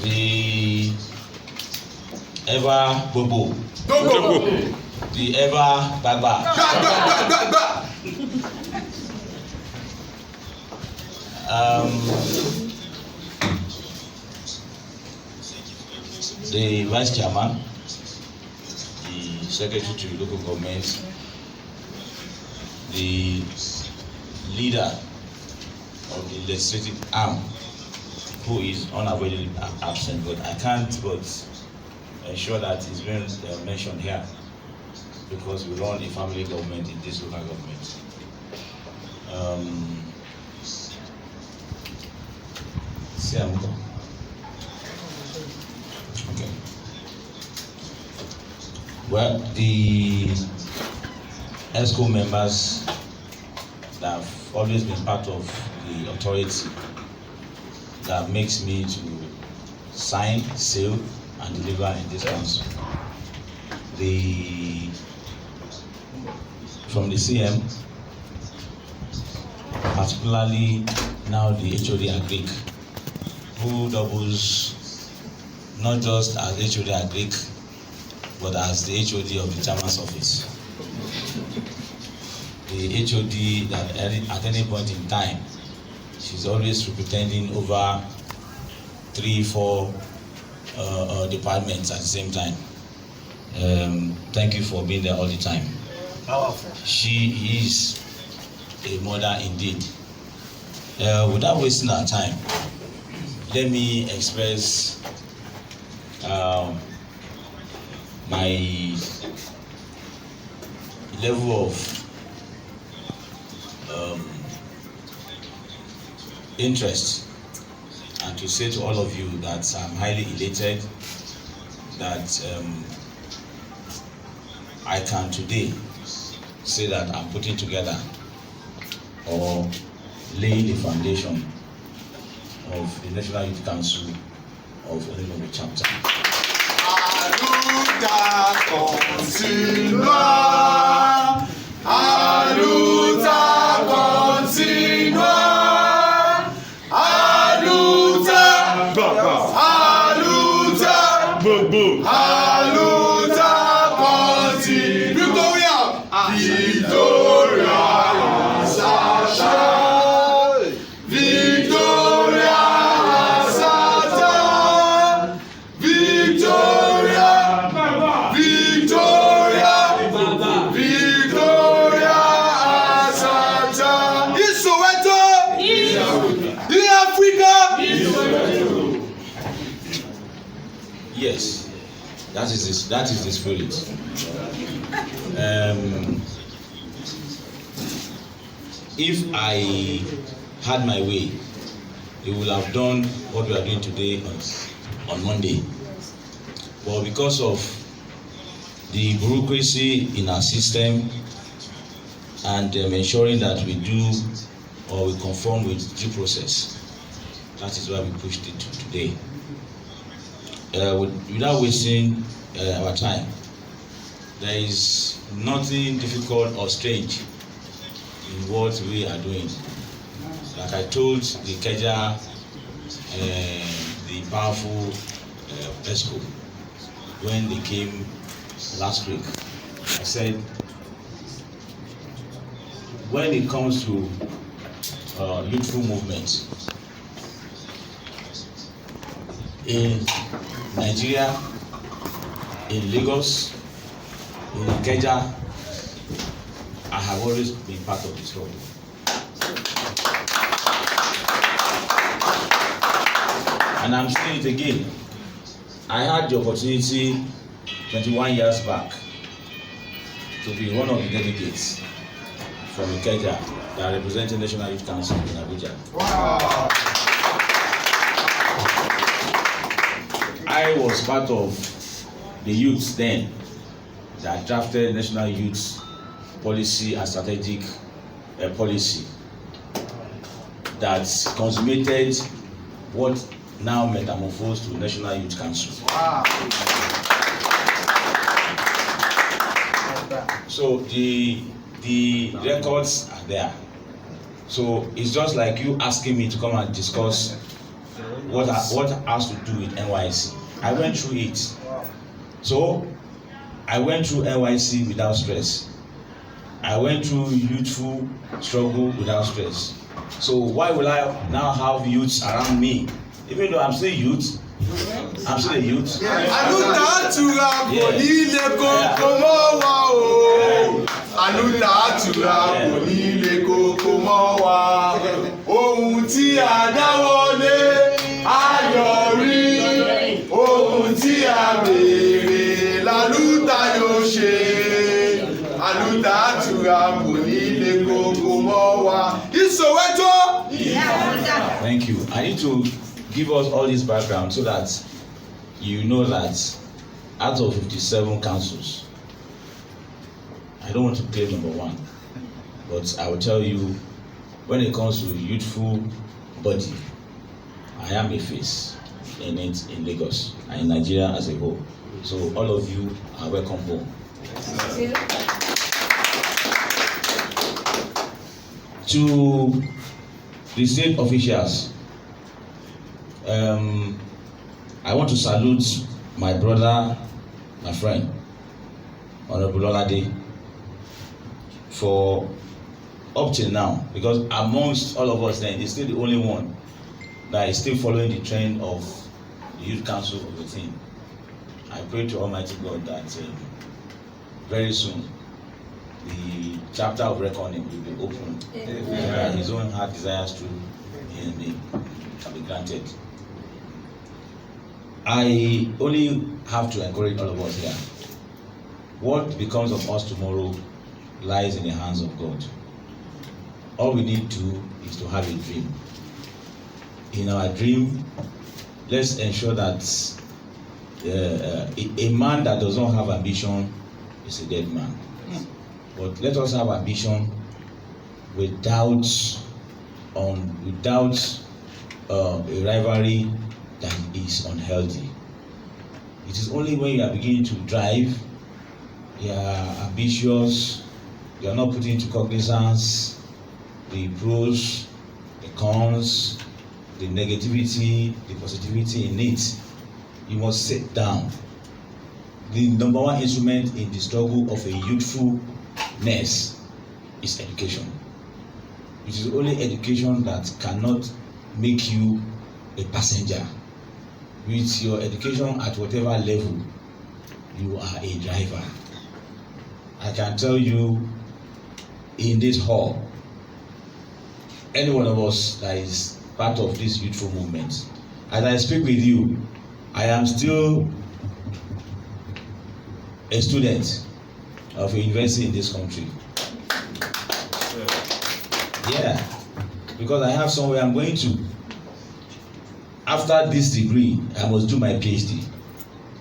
the ever Bobo, the ever Baba, the Vice Chairman, the Secretary to Local Government, the leader of the legislative arm, who is unavoidably absent, but I can't but ensure that it's been mentioned here because we run a family government in this local government. Okay. Well, the ESCO members that have always been part of the authority that makes me to sign, seal, and deliver in this council. From the CM, particularly now the HOD Agric, who doubles not just as HOD Agric, but as the HOD of the Chairman's office. The HOD that at any point in time, she's always representing over 3-4 departments at the same time. Thank you for being there all the time. She is a mother indeed. Without wasting our time, let me express my level of interest, and to say to all of you that I'm highly elated that I can today say that I'm putting together or laying the foundation of the National Youth Council of Onigbongbo chapter. Yes, that is the spirit. If I had my way, we would have done what we are doing today on Monday. But because of the bureaucracy in our system and ensuring that we do or we conform with due process, that is why we pushed it to today. Without wasting our time, there is nothing difficult or strange in what we are doing. Like I told the Keja, the powerful ESCO, when they came last week, I said, when it comes to youthful movement in Nigeria, in Lagos, in Keja, I have always been part of the struggle. And I'm saying it again. I had the opportunity 21 years back to be one of the delegates from Ikeja that represented National Youth Council in Abuja. Wow. I was part of the youths then that drafted National Youth Policy and Strategic Policy that consummated what now metamorphosed to National Youth Council. Wow. So the records are there. So it's just like you asking me to come and discuss what has to do with NYC. I went through it. So I went through NYC without stress. I went through youthful struggle without stress. So why will I now have youths around me? Even though I'm still youth, I'm still a youth. Ohun tí a dáwọ́lé ayọ̀rí, ohun tí a béèrè lálùtà yóò ṣe, àlùtà àtúrà kò ní lè kókó mọ́ wa. Ìsòwétó. Thank you. I need to give us all this background so that you know that out of 57 councils, I don't want to claim number one, but I will tell you, when it comes to youthful body, I am a face in it in Lagos and in Nigeria as a whole. So all of you are welcome home. To the state officials, I want to salute my brother, my friend, Honorable Olakanle, for up till now, because amongst all of us then, he's still the only one that is still following the trend of the Youth Council of the thing. I pray to Almighty God that very soon the chapter of reckoning will be opened. His own heart desires to can be granted. I only have to encourage all of us here. What becomes of us tomorrow lies in the hands of God. All we need to do is to have a dream. In our dream, let's ensure that a man that does not have ambition is a dead man. But let us have ambition without a rivalry that is unhealthy. It is only when you are beginning to drive, you are ambitious, you are not putting into cognizance the pros, the cons, the negativity, the positivity in it. You must sit down. The number one instrument in the struggle of a youthfulness is education. It is only education that cannot make you a passenger. With your education at whatever level, you are a driver. I can tell you in this hall, any one of us that is part of this youthful movement, as I speak with you, I am still a student of a university in this country. Yeah, because I have somewhere I'm going to. After this degree, I must do my PhD.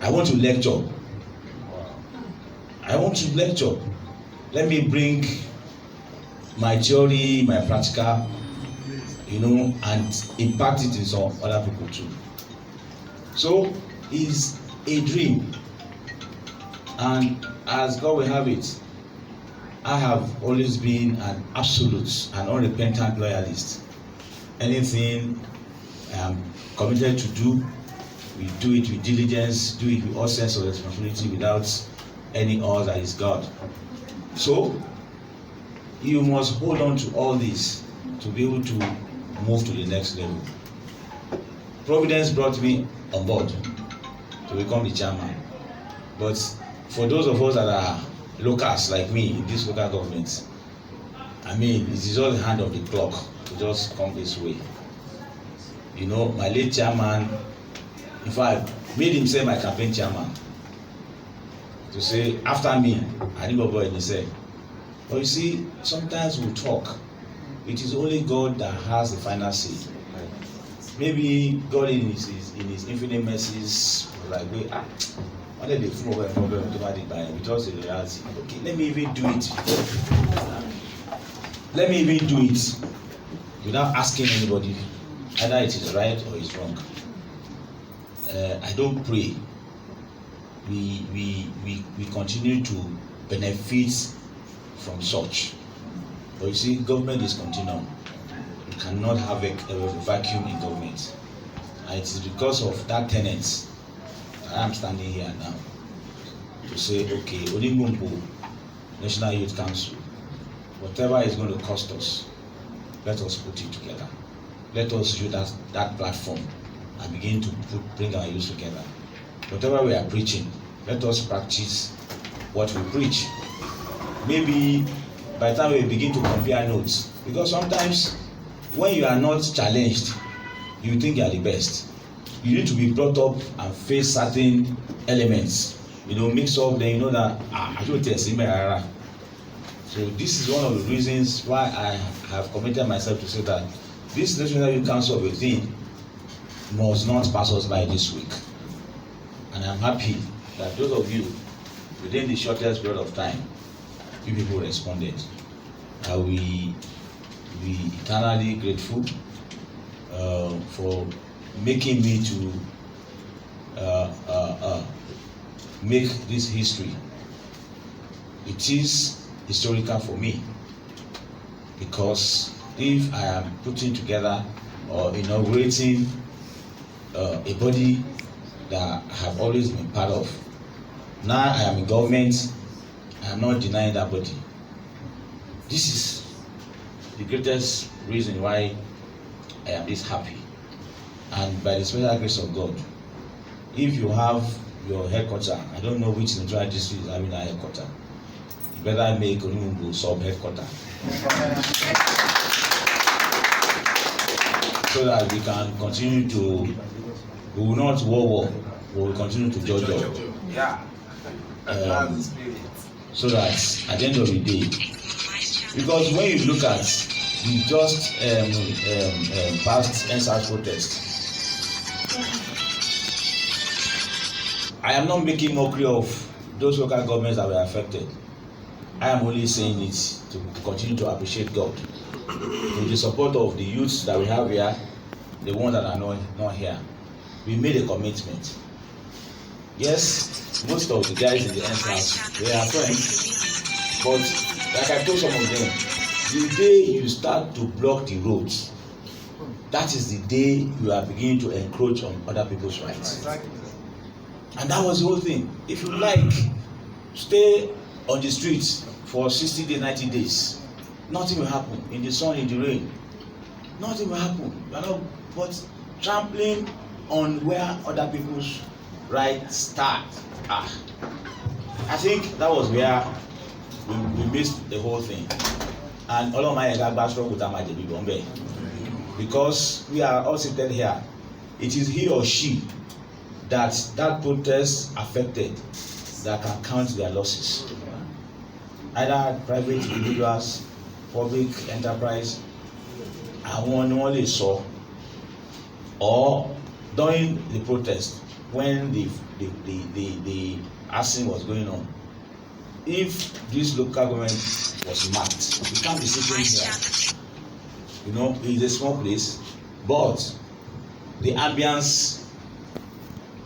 I want to lecture. Let me bring my theory, my practical, and impact it in some other people too. So it's a dream, and as God will have it, I have always been an absolute and unrepentant loyalist. Anything I am committed to do, we do it with diligence, do it with all sense of responsibility without any other is God. So you must hold on to all this to be able to move to the next level. Providence brought me on board to become the chairman, but for those of us that are locals like me in this local government, I mean, it is all the hand of the clock to just come this way. My late chairman, in fact, made himself my campaign chairman to say after me, Onigbongbo, and he said, but you see, sometimes we talk. It is only God that has the final say. Maybe God in his infinite mercies was like, wait, what did they fool over a problem because the reality? Okay, let me even do it. Let me even do it without asking anybody either it is right or it's wrong. I don't pray. We continue to benefit from such. But you see, government is continuum. You cannot have a vacuum in government. And it is because of that tenet that I am standing here now to say, okay, Onigbongbo National Youth Council, whatever is going to cost us, let us put it together. Let us use that platform and begin to bring our youth together. Whatever we are preaching, let us practice what we preach. Maybe by the time we begin to compare notes, because sometimes when you are not challenged, you think you are the best. You need to be brought up and face certain elements, mix up, then you know that I don't tell you. So this is one of the reasons why I have committed myself to say that this National Youth Council of a thing must not pass us by this week. And I'm happy that those of you, within the shortest period of time, you people responded. We eternally grateful for making me to make this history. It is historical for me, because if I am putting together or inaugurating a body that I have always been part of, now I am in government, I am not denying that body. This is the greatest reason why I am this happy. And by the special grace of God, if you have your headquarters, I don't know which central district is having a headquarters, you better make Onigbongbo sub-headquarters, so that we can continue to, we will not war, we will continue to judge. So that at the end of the day, because when you look at the just past NSAS protest, I am not making mockery of those local governments that were affected. I am only saying it to continue to appreciate God. With the support of the youths that we have here, the ones that are not here, we made a commitment. Yes, most of the guys in the NSAS, they are friends, but like I told some of them, the day you start to block the roads, that is the day you are beginning to encroach on other people's rights. And that was the whole thing. If you like, stay on the streets for 60 days, 90 days. Nothing will happen. In the sun, in the rain. Nothing will happen. But trampling on where other people's rights start. I think that was where we missed the whole thing. And all of my because we are all seated here, it is he or she that protest affected that can count their losses. Either private individuals, public enterprise, àwọn ni wọ́n lè sọ, or during the protest when the arson was going on, if this local government was marked, we can't be sitting here. It's a small place, but the ambience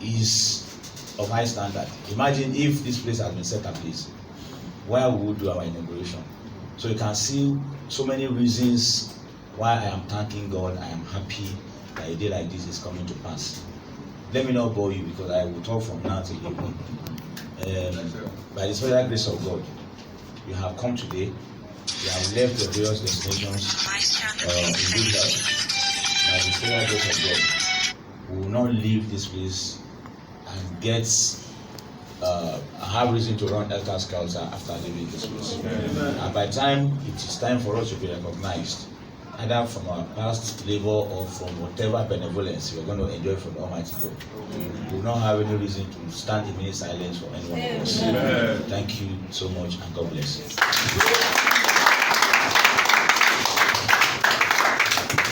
is of high standard. Imagine if this place has been set ablaze, where we would do our inauguration. So you can see so many reasons why I am thanking God. I am happy that a day like this is coming to pass. Let me not bore you, because I will talk from now till evening. By the special grace of God, you have come today. You have left your various destinations in good health. By the special grace of God, we will not leave this place and have reason to run Elkas after leaving this place. And by the time it is time for us to be recognized, either from our past labor or from whatever benevolence we are going to enjoy from the Almighty God, we will not have any reason to stand in minute silence for any one of us. Thank you so much, and God bless you.